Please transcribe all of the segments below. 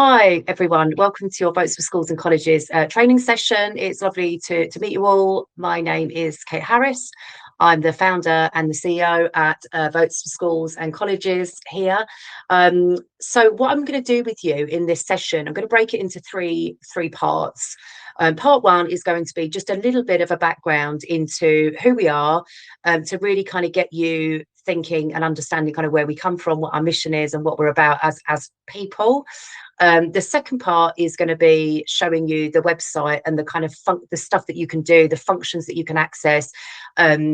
Hi everyone, welcome to your Votes for Schools and Colleges training session. It's lovely to meet you all. My name is Kate Harris. I'm the founder and the CEO at Votes for Schools and Colleges here. So what I'm going to do with you in this session, I'm going to break it into three parts. Part one is going to be just a little bit of a background into who we are, to really kind of get you thinking and understanding kind of where we come from, what our mission is and what we're about as people. The second part is going to be showing you the website and the kind of the stuff that you can do, the functions that you can access.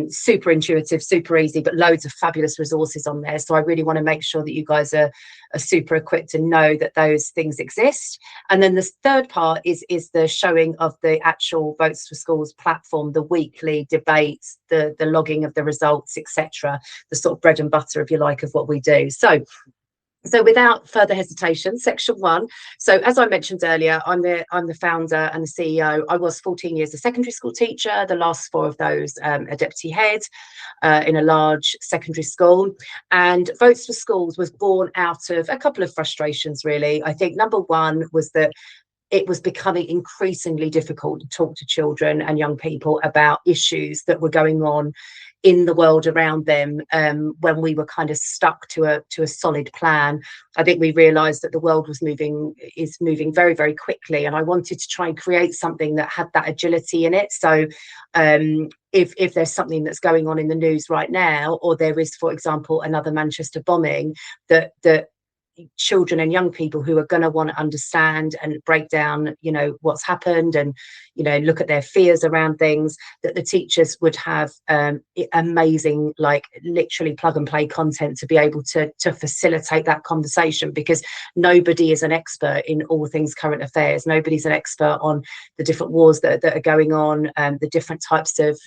Super intuitive, super easy, but loads of fabulous resources on there. So I really want to make sure that you guys are super equipped to know that those things exist. And then the third part is the showing of the actual Votes for Schools platform, the weekly debates, the logging of the results, etc. The sort of bread and butter, if you like, of what we do. So without further hesitation, section one. So as I mentioned earlier, I'm the founder and the CEO. I was 14 years a secondary school teacher, the last 4 of those a deputy head in a large secondary school. And Votes for Schools was born out of a couple of frustrations, really. I think number one was that it was becoming increasingly difficult to talk to children and young people about issues that were going on in the world around them, when we were kind of stuck to a solid plan. I think we realized that the world is moving very, very quickly, and I wanted to try and create something that had that agility in it. So if there's something that's going on in the news right now, or there is, for example, another Manchester bombing, that children and young people who are going to want to understand and break down, what's happened, and look at their fears around things, that the teachers would have amazing, like literally plug and play content to be able to facilitate that conversation, because nobody is an expert in all things current affairs. Nobody's an expert on the different wars that are going on, the different types of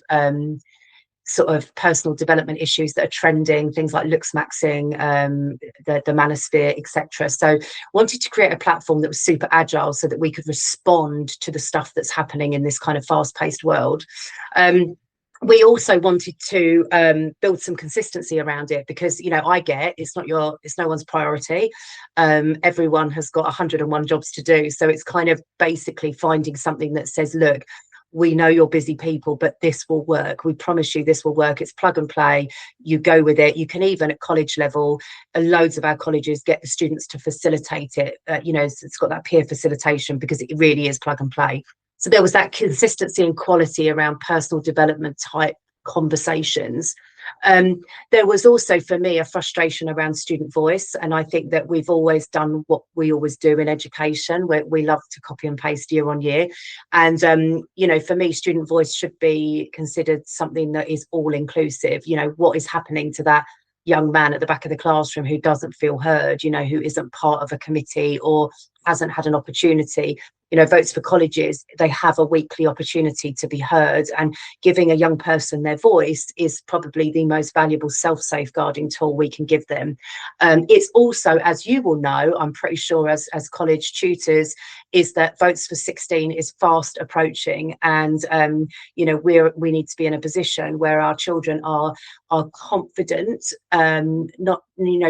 sort of personal development issues that are trending, things like looksmaxing, the manosphere, etc. So wanted to create a platform that was super agile so that we could respond to the stuff that's happening in this kind of fast-paced world. We also wanted to build some consistency around it, because I get it's no one's priority. Everyone has got 101 jobs to do, so it's kind of basically finding something that says, look, we know you're busy people, but this will work. We promise you this will work. It's plug and play. You go with it. You can even at college level, loads of our colleges get the students to facilitate it. It's got that peer facilitation, because it really is plug and play. So there was that consistency and quality around personal development type conversations. There was also, for me, a frustration around student voice, and I think that we've always done what we always do in education, where we love to copy and paste year on year. And for me, student voice should be considered something that is all inclusive. What is happening to that young man at the back of the classroom who doesn't feel heard, who isn't part of a committee or hasn't had an opportunity? Votes for Colleges, they have a weekly opportunity to be heard, and giving a young person their voice is probably the most valuable self-safeguarding tool we can give them. It's also, as you will know, I'm pretty sure as college tutors, is that Votes for 16 is fast approaching, and we need to be in a position where our children are confident, not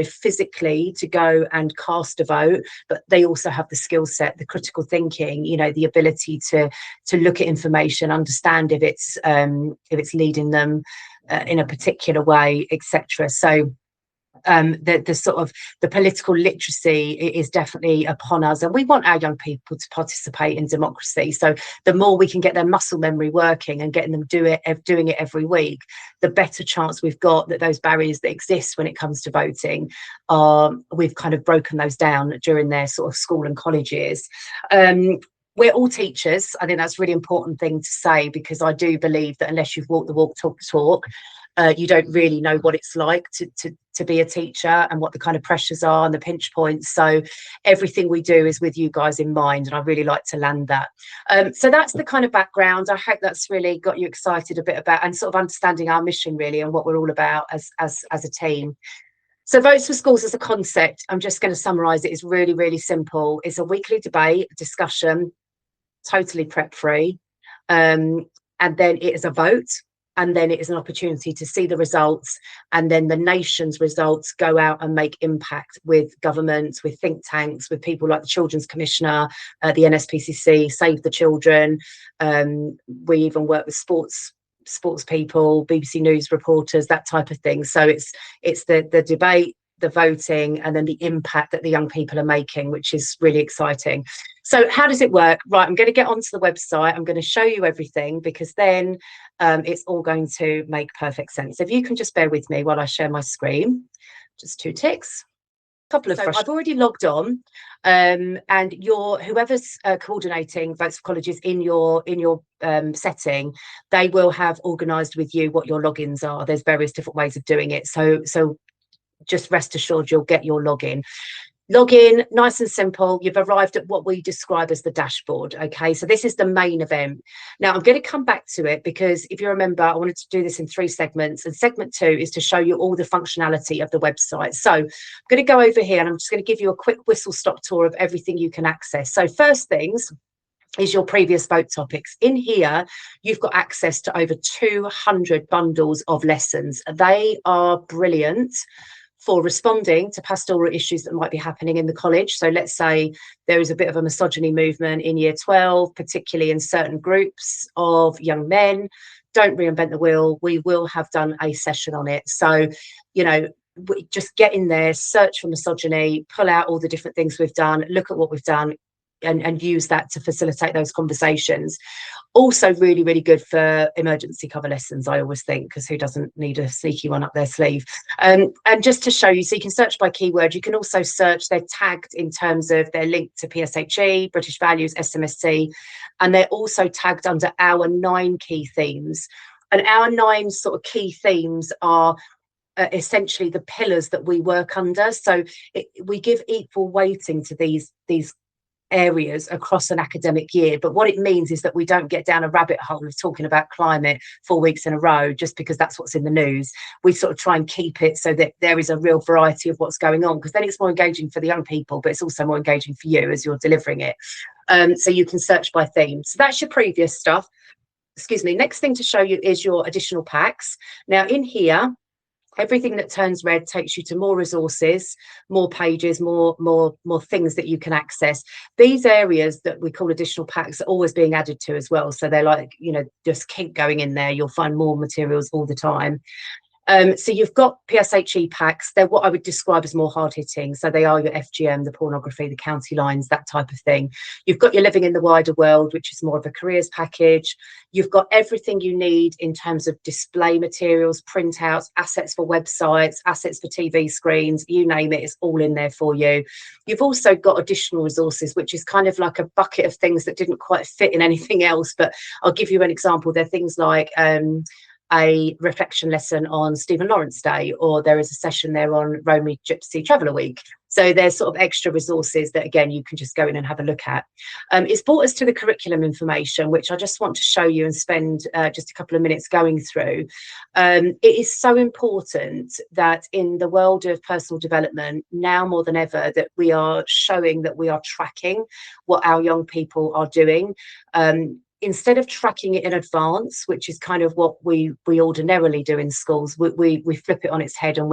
physically to go and cast a vote, but they also have the skill set, the critical thinking, the ability to look at information, understand if it's leading them in a particular way, etc. So the sort of the political literacy is definitely upon us, and we want our young people to participate in democracy. So the more we can get their muscle memory working and getting them doing it every week, the better chance we've got that those barriers that exist when it comes to voting we've kind of broken those down during their sort of school and college years. We're all teachers. I think that's a really important thing to say, because I do believe that unless you've walked the walk, talk the talk, you don't really know what it's like to be a teacher, and what the kind of pressures are and the pinch points. So everything we do is with you guys in mind, and I really like to land that. So that's the kind of background. I hope that's really got you excited a bit about, and sort of understanding our mission really, and what we're all about as a team. So Votes for Schools as a concept, I'm just going to summarise it, is really, really simple. It's a weekly debate, discussion, totally prep free, and then it is a vote. and then it is an opportunity to see the results, and then the nation's results go out and make impact with governments, with think tanks, with people like the Children's Commissioner, the NSPCC, Save the Children. We even work with sports people, BBC News reporters, that type of thing. So it's the debate, the voting, and then the impact that the young people are making, which is really exciting. So how does it work? Right, I'm going to get onto the website. I'm going to show you everything, because then it's all going to make perfect sense. If you can just bear with me while I share my screen, just 2 ticks. Couple of I've already logged on, and whoever's coordinating Votes for Colleges in your setting, they will have organised with you what your logins are. There's various different ways of doing it, so just rest assured you'll get your login. Login, nice and simple. You've arrived at what we describe as the dashboard. Okay, so this is the main event. Now I'm going to come back to it, because if you remember, I wanted to do this in 3 segments, and segment 2 is to show you all the functionality of the website. So I'm going to go over here, and I'm just going to give you a quick whistle stop tour of everything you can access. So first things is your previous vote topics. In here, you've got access to over 200 bundles of lessons. They are brilliant for responding to pastoral issues that might be happening in the college. So let's say there is a bit of a misogyny movement in year 12, particularly in certain groups of young men. Don't reinvent the wheel. We will have done a session on it. So, you know, just get in there, search for misogyny, pull out all the different things we've done, look at what we've done, and use that to facilitate those conversations. Also really, really good for emergency cover lessons, I always think, because who doesn't need a sneaky one up their sleeve? And just to show you, so you can search by keyword. You can also search, they're tagged in terms of their link to PSHE, British Values, SMSC, and they're also tagged under our 9 key themes. And our 9 sort of key themes are essentially the pillars that we work under. So we give equal weighting to these areas across an academic year, but what it means is that we don't get down a rabbit hole of talking about climate 4 weeks in a row just because that's what's in the news. We sort of try and keep it so that there is a real variety of what's going on, because then it's more engaging for the young people, but it's also more engaging for you as you're delivering it. So you can search by theme. So that's your previous stuff. Excuse me. Next thing to show you is your additional packs. Now in here, everything that turns red takes you to more resources, more pages, more things that you can access. These areas that we call additional packs are always being added to as well. So they're like, you know, just keep going in there. You'll find more materials all the time. So you've got PSHE packs. They're what I would describe as more hard-hitting. So they are your FGM, the pornography, the county lines, that type of thing. You've got your living in the wider world, which is more of a careers package. You've got everything you need in terms of display materials, printouts, assets for websites, assets for TV screens, you name it, it's all in there for you. You've also got additional resources, which is kind of like a bucket of things that didn't quite fit in anything else. But I'll give you an example. They're things like a reflection lesson on Stephen Lawrence Day, or there is a session there on Romy Gypsy Traveller Week. So there's sort of extra resources that, again, you can just go in and have a look at. It's brought us to the curriculum information, which I just want to show you and spend just a couple of minutes going through. It is so important that in the world of personal development, now more than ever, that we are showing that we are tracking what our young people are doing. Instead of tracking it in advance, which is kind of what we ordinarily do in schools, we flip it on its head, and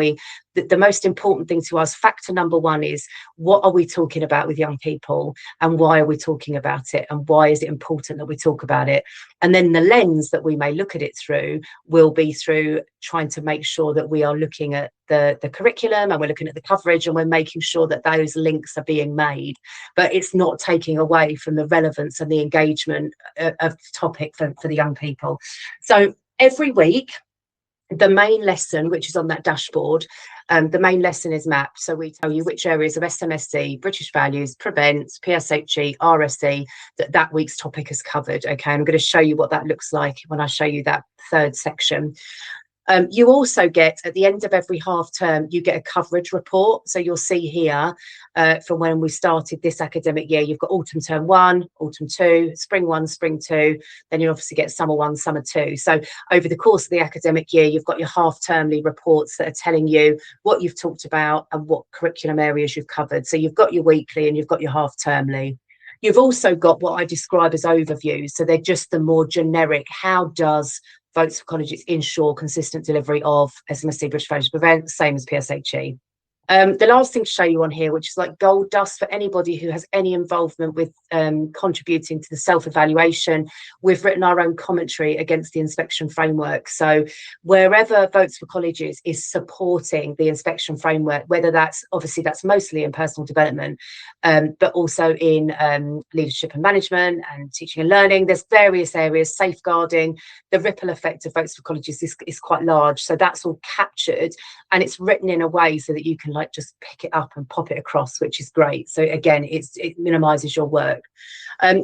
the most important thing to us, factor number 1, is what are we talking about with young people, and why are we talking about it, and why is it important that we talk about it? And then the lens that we may look at it through will be through trying to make sure that we are looking at the curriculum, and we're looking at the coverage, and we're making sure that those links are being made, but it's not taking away from the relevance and the engagement of the topic for the young people. So every week, the main lesson, which is on that dashboard, the main lesson is mapped. So we tell you which areas of SMSC, British Values, Prevent, PSHE, RSE, that week's topic is covered. Okay, I'm going to show you what that looks like when I show you that 3rd section. You also get, at the end of every half term, you get a coverage report. So you'll see here from when we started this academic year, you've got autumn term 1, autumn 2, spring 1, spring 2, then you obviously get summer 1, summer 2. So over the course of the academic year, you've got your half termly reports that are telling you what you've talked about and what curriculum areas you've covered. So you've got your weekly and you've got your half termly. You've also got what I describe as overviews. So they're just the more generic, how does Votes for Colleges ensure consistent delivery of SMSC British Values Prevent, same as PSHE. The last thing to show you on here, which is like gold dust for anybody who has any involvement with contributing to the self-evaluation, we've written our own commentary against the inspection framework. So wherever Votes for Colleges is supporting the inspection framework, whether that's mostly in personal development, but also in leadership and management and teaching and learning, there's various areas, safeguarding. The ripple effect of Votes for Colleges is quite large. So that's all captured, and it's written in a way so that you can like just pick it up and pop it across, which is great. So again, it minimizes your work.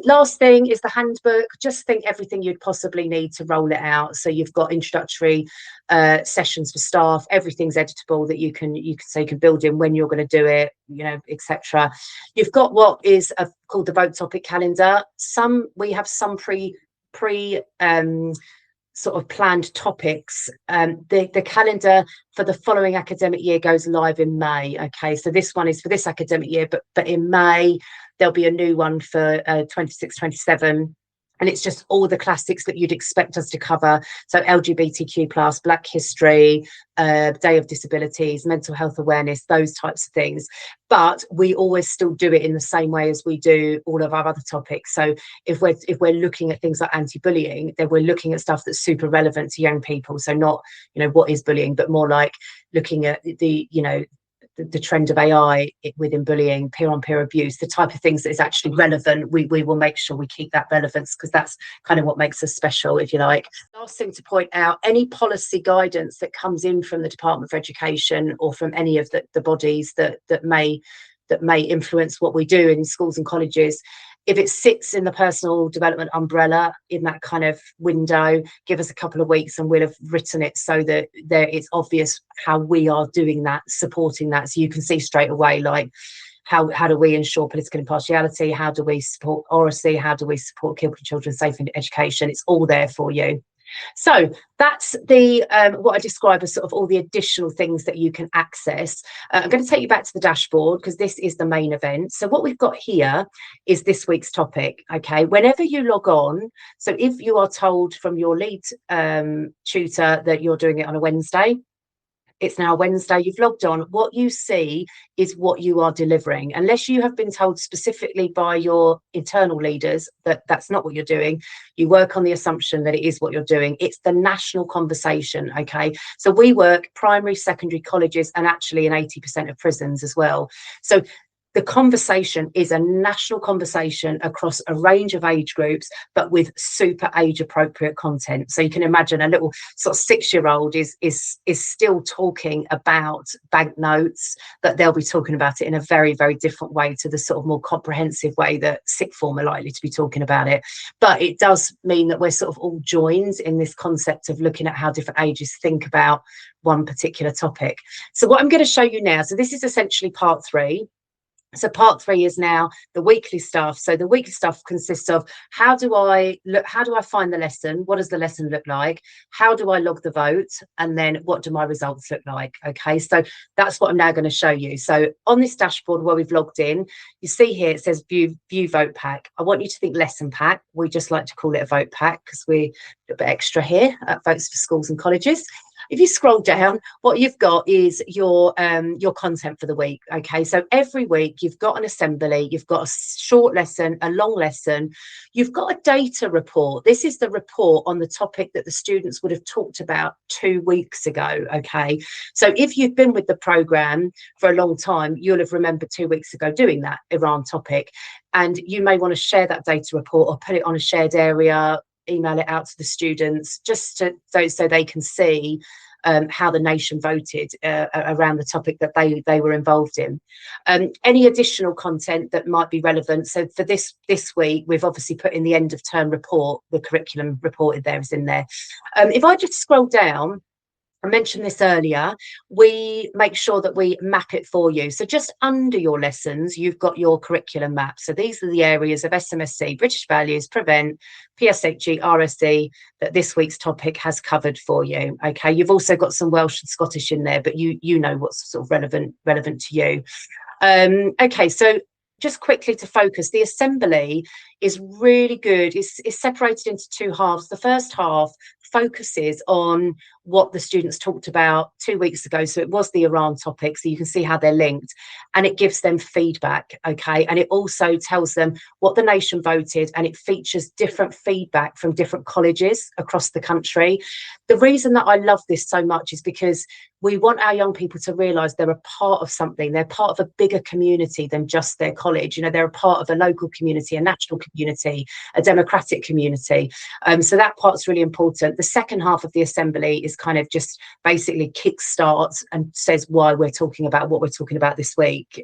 Last thing is the handbook. Just think everything you'd possibly need to roll it out. So you've got introductory sessions for staff. Everything's editable that you can build in when you're going to do it, you know, etc. You've got what is called the vote topic calendar. We have some pre sort of planned topics. The calendar for the following academic year goes live in May. Okay, so this one is for this academic year, but in May there'll be a new one for 26-27. And it's just all the classics that you'd expect us to cover. So LGBTQ+, Black History, Day of Disabilities, mental health awareness, those types of things. But we always still do it in the same way as we do all of our other topics. So if we're looking at things like anti-bullying, then we're looking at stuff that's super relevant to young people. So not, you know, what is bullying, but more like looking at the trend of AI within bullying, peer-on-peer abuse, the type of things that is actually relevant. We will make sure we keep that relevance, because that's kind of what makes us special, if you like. Last thing to point out, any policy guidance that comes in from the Department for Education or from any of the bodies that may influence what we do in schools and colleges, if it sits in the personal development umbrella in that kind of window, give us a couple of weeks and we'll have written it so that it's obvious how we are doing that, supporting that, so you can see straight away, like, how do we ensure political impartiality, how do we support oracy, how do we support keeping children safe in education. It's all there for you. So that's the what I describe as sort of all the additional things that you can access. I'm going to take you back to the dashboard, because this is the main event. So what we've got here is this week's topic. Okay, whenever you log on, so if you are told from your lead tutor that you're doing it on a Wednesday, it's now Wednesday, you've logged on, what you see is what you are delivering. Unless you have been told specifically by your internal leaders that that's not what you're doing, you work on the assumption that it is what you're doing. It's the national conversation, okay? So we work primary, secondary, colleges, and actually in 80% of prisons as well. So the conversation is a national conversation across a range of age groups, but with super age appropriate content. So you can imagine a little sort of 6-year-old is still talking about banknotes, but they'll be talking about it in a very, very different way to the sort of more comprehensive way that sixth form are likely to be talking about it. But it does mean that we're sort of all joined in this concept of looking at how different ages think about one particular topic. So what I'm going to show you now, so this is essentially part 3. So part 3 is now the weekly stuff. So the weekly stuff consists of how do I find the lesson? What does the lesson look like? How do I log the vote? And then what do my results look like? Okay, so that's what I'm now going to show you. So on this dashboard where we've logged in, you see here it says view vote pack. I want you to think lesson pack. We just like to call it a vote pack because we're a bit extra here at Votes for Schools and Colleges. If you scroll down, what you've got is your content for the week. Okay, so every week you've got an assembly, you've got a short lesson, a long lesson, you've got a data report. This is the report on the topic that the students would have talked about 2 weeks ago. Okay, so if you've been with the program for a long time, you'll have remembered 2 weeks ago doing that Iran topic, and you may want to share that data report or put it on a shared area, email it out to the students, just so they can see how the nation voted around the topic that they were involved in. Any additional content that might be relevant. So for this week, we've obviously put in the end of term report, the curriculum reported there is in there. If I just scroll down, I mentioned this earlier, we make sure that we map it for you. So just under your lessons, you've got your curriculum map. So these are the areas of SMSC, British Values, Prevent, PSHE, RSE that this week's topic has covered for you. Okay, you've also got some Welsh and Scottish in there, but you know what's sort of relevant to you. Okay, so just quickly to focus, the assembly is really good. It's separated into 2 halves. The first half focuses on what the students talked about 2 weeks ago. So it was the Iran topic, so you can see how they're linked, and it gives them feedback, okay? And it also tells them what the nation voted, and it features different feedback from different colleges across the country. The reason that I love this so much is because we want our young people to realise they're a part of something. They're part of a bigger community than just their college. You know, they're a part of a local community, a national community, a democratic community. So that part's really important. The second half of the assembly is kind of just basically kickstarts and says why we're talking about what we're talking about this week.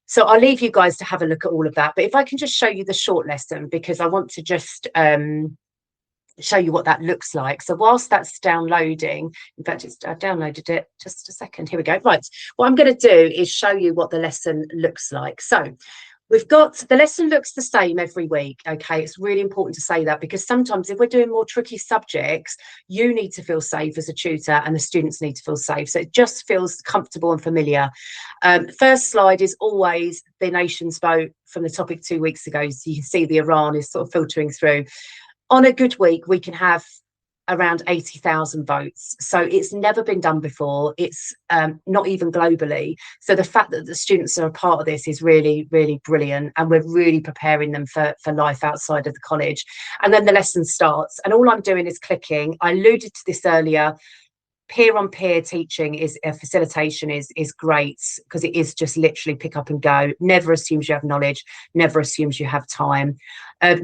So I'll leave you guys to have a look at all of that. But if I can just show you the short lesson, because I want to just show you what that looks like. So whilst that's downloading, in fact, I downloaded it just a second. Here we go. Right. What I'm going to do is show you what the lesson looks like. So we've got, the lesson looks the same every week. Okay. It's really important to say that, because sometimes if we're doing more tricky subjects, you need to feel safe as a tutor and the students need to feel safe. So it just feels comfortable and familiar. First slide is always the nation's vote from the topic 2 weeks ago. So you can see the Iran is sort of filtering through. On a good week, we can have around 80,000 votes. So it's never been done before. It's not even globally. So the fact that the students are a part of this is really, really brilliant. And we're really preparing them for life outside of the college. And then the lesson starts. And all I'm doing is clicking. I alluded to this earlier. Peer-on-peer teaching is facilitation is great, because it is just literally pick up and go. Never assumes you have knowledge, never assumes you have time.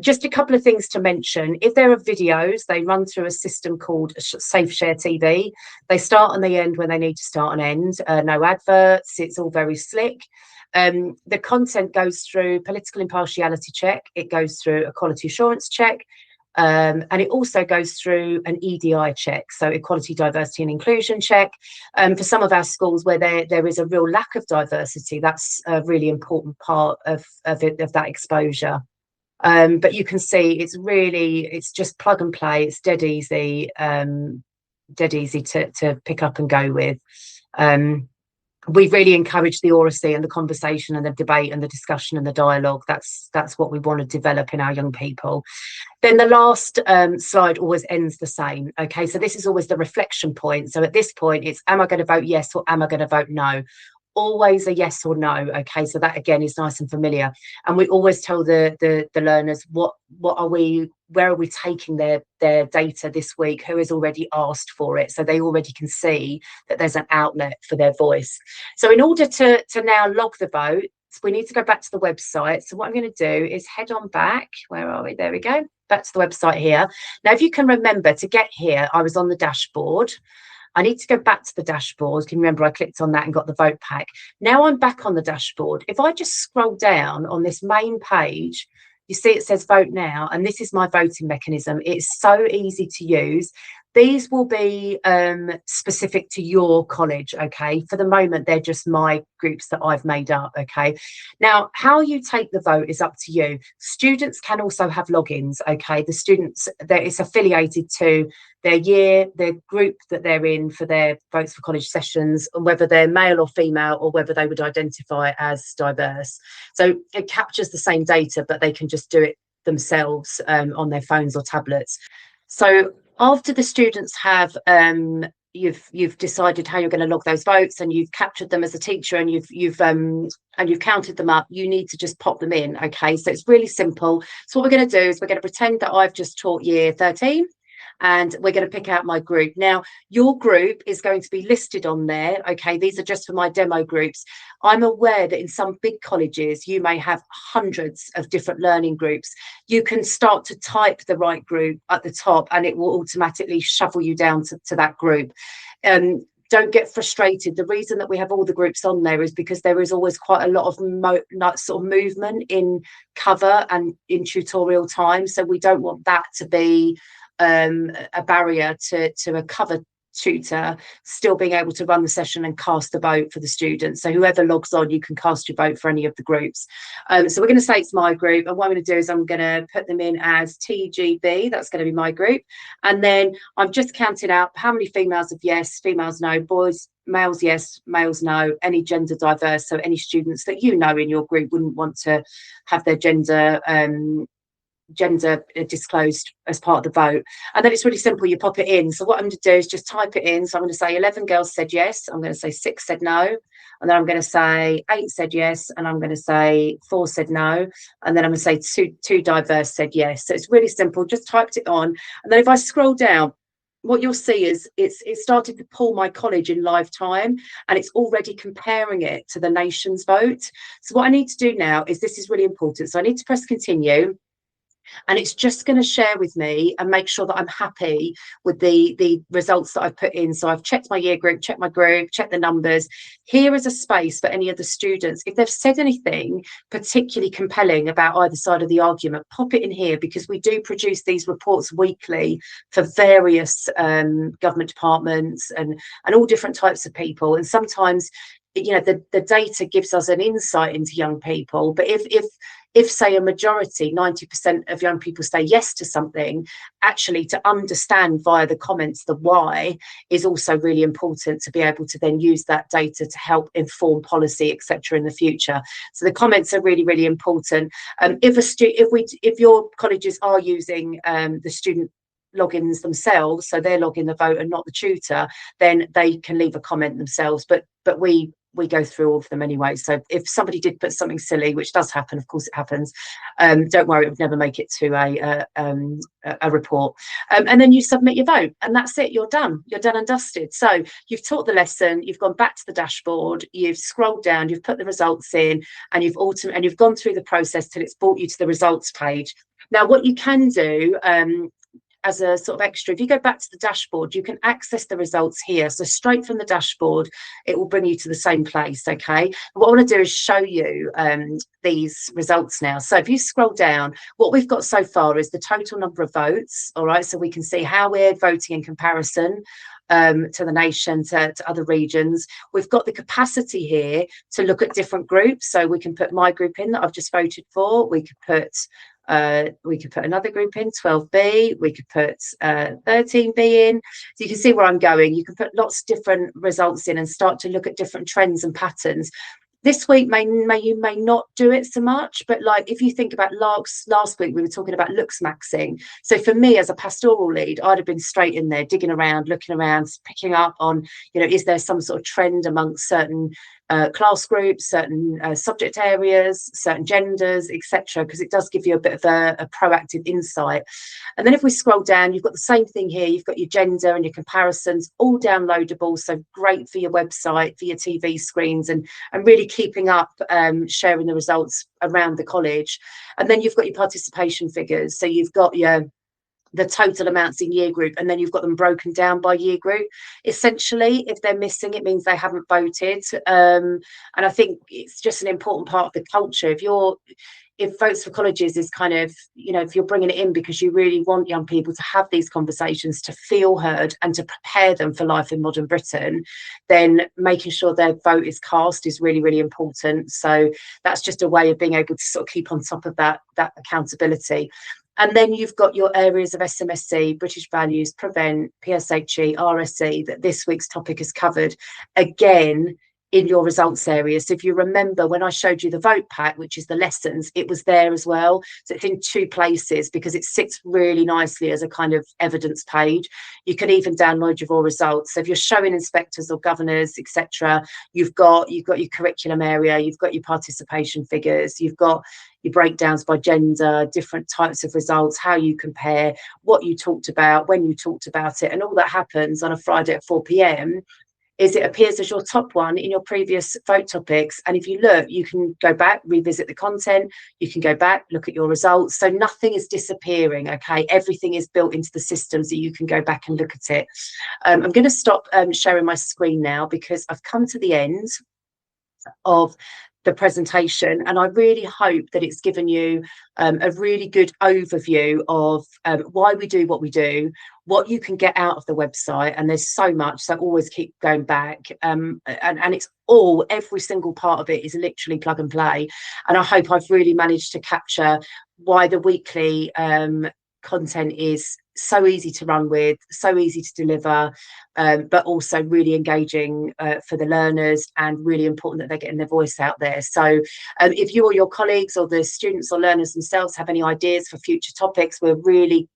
Just a couple of things to mention. If there are videos, they run through a system called Safe Share TV. They start and they end when they need to start and end. No adverts, it's all very slick. The content goes through political impartiality check, it goes through a quality assurance check, and it also goes through an EDI check, so equality, diversity and inclusion check. For some of our schools where there is a real lack of diversity, that's a really important part of that exposure. But you can see it's just plug and play. It's dead easy to pick up and go with. We really encourage the oracy and the conversation and the debate and the discussion and the dialogue. That's what we want to develop in our young people. Then the last slide always ends the same. Okay, so this is always the reflection point. So at this point, it's, am I going to vote yes or am I going to vote no? Always a yes or no. Okay, so that again is nice and familiar. And we always tell the learners what are we, where are we taking their data this week, who has already asked for it, so they already can see that there's an outlet for their voice. So in order to now log the vote, we need to go back to the website. So what I'm going to do is head on back. Where are we? There we go. Back to the website here. Now, if you can remember, to get here, I was on the dashboard. I need to go back to the dashboard. Can you remember I clicked on that and got the vote pack? Now I'm back on the dashboard. If I just scroll down on this main page, you see it says vote now, and this is my voting mechanism. It's so easy to use. These will be specific to your college, okay? For the moment, they're just my groups that I've made up, okay? Now, how you take the vote is up to you. Students can also have logins, okay? The students, it's affiliated to their year, their group that they're in for their Votes for College sessions, and whether they're male or female, or whether they would identify as diverse. So it captures the same data, but they can just do it themselves on their phones or tablets. So after the students have you've decided how you're going to log those votes, and you've captured them as a teacher, and you've counted them up, you need to just pop them in. Okay, so it's really simple. So what we're going to do is we're going to pretend that I've just taught year 13, and we're going to pick out my group. Now, your group is going to be listed on there. Okay, these are just for my demo groups. I'm aware that in some big colleges, you may have hundreds of different learning groups. You can start to type the right group at the top, and it will automatically shuffle you down to that group. Don't get frustrated. The reason that we have all the groups on there is because there is always quite a lot of sort of movement in cover and in tutorial time. So we don't want that to be a barrier to a cover tutor still being able to run the session and cast a vote for the students. So whoever logs on, you can cast your vote for any of the groups. So we're going to say it's my group, and what I'm going to do is I'm going to put them in as TGB. That's going to be my group, and then I'm just counting out how many females have yes, females no, boys, males yes, males no, any gender diverse, so any students that you know in your group wouldn't want to have their gender gender disclosed as part of the vote. And then it's really simple, you pop it in. So what I'm going to do is just type it in. So I'm going to say 11 girls said yes, I'm going to say 6 said no, and then I'm going to say 8 said yes, and I'm going to say 4 said no, and then I'm going to say two diverse said yes. So it's really simple, just typed it on. And then if I scroll down, what you'll see is it started to pull my college in live time, and it's already comparing it to the nation's vote. So what I need to do now is, this is really important, so I need to press continue, and it's just going to share with me and make sure that I'm happy with the results that I've put in. So I've checked my year group, checked my group, checked the numbers. Here is a space for any of the students, if they've said anything particularly compelling about either side of the argument, pop it in here, because we do produce these reports weekly for various government departments and all different types of people. And sometimes, you know, the data gives us an insight into young people, but if say a majority, 90% of young people say yes to something, actually to understand via the comments the why is also really important, to be able to then use that data to help inform policy, etc. in the future. So the comments are really, really important. If your colleges are using the student logins themselves, so they're logging the vote and not the tutor, then they can leave a comment themselves, but we go through all of them anyway. So if somebody did put something silly, which does happen, of course it happens, don't worry, it would never make it to a report. And then you submit your vote, and that's it, you're done and dusted. So you've taught the lesson, you've gone back to the dashboard, you've scrolled down, you've put the results in, and you've gone through the process till it's brought you to the results page. Now what you can do, as a sort of extra, if you go back to the dashboard, you can access the results here. So straight from the dashboard, it will bring you to the same place, okay? What I want to do is show you these results now. So if you scroll down, what we've got so far is the total number of votes, all right? So we can see how we're voting in comparison to the nation, to other regions. We've got the capacity here to look at different groups. So we can put my group in that I've just voted for. We could put another group in, 12B, we could put 13B in. So you can see where I'm going. You can put lots of different results in and start to look at different trends and patterns. This week you may not do it so much, but like if you think about last week, we were talking about looks maxing. So for me as a pastoral lead, I'd have been straight in there, digging around, looking around, picking up on, you know, is there some sort of trend amongst certain class groups, certain subject areas, certain genders, etc., because it does give you a bit of a proactive insight. And then if we scroll down, you've got the same thing here. You've got your gender and your comparisons, all downloadable, so great for your website, for your TV screens, and really keeping up sharing the results around the college. And then you've got your participation figures, so you've got the total amounts in year group, and then you've got them broken down by year group. Essentially, if they're missing, it means they haven't voted. And I think it's just an important part of the culture. If Votes for Colleges is kind of, you know, if you're bringing it in because you really want young people to have these conversations, to feel heard and to prepare them for life in modern Britain, then making sure their vote is cast is really, really important. So that's just a way of being able to sort of keep on top of that accountability. And then you've got your areas of SMSC, British Values, Prevent, PSHE, RSE, that this week's topic is covered, again, in your results area. So if you remember when I showed you the vote pack, which is the lessons, it was there as well. So it's in 2 places because it sits really nicely as a kind of evidence page. You can even download your raw results. So if you're showing inspectors or governors, etc., you've got your curriculum area, you've got your participation figures, you've got your breakdowns by gender, different types of results, how you compare, what you talked about, when you talked about it, and all that happens on a Friday at 4 p.m. is it appears as your top one in your previous vote topics. And if you look, you can go back, revisit the content, you can go back, look at your results. So nothing is disappearing, okay? Everything is built into the system so you can go back and look at it. I'm going to stop sharing my screen now because I've come to the end of the presentation, and I really hope that it's given you a really good overview of why we do what we do, what you can get out of the website, and there's so much, so always keep going back, and it's every single part of it is literally plug and play. And I hope I've really managed to capture why the weekly content is so easy to run with, so easy to deliver, but also really engaging for the learners, and really important that they're getting their voice out there. So if you or your colleagues or the students or learners themselves have any ideas for future topics, we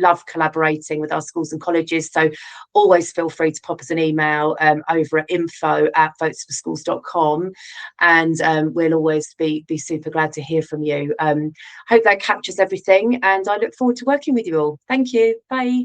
love collaborating with our schools and colleges. So always feel free to pop us an email over at info@votesforschools.com, and we'll always be super glad to hear from you. Hope that captures everything, and I look forward to working with you all. Thank you. Bye.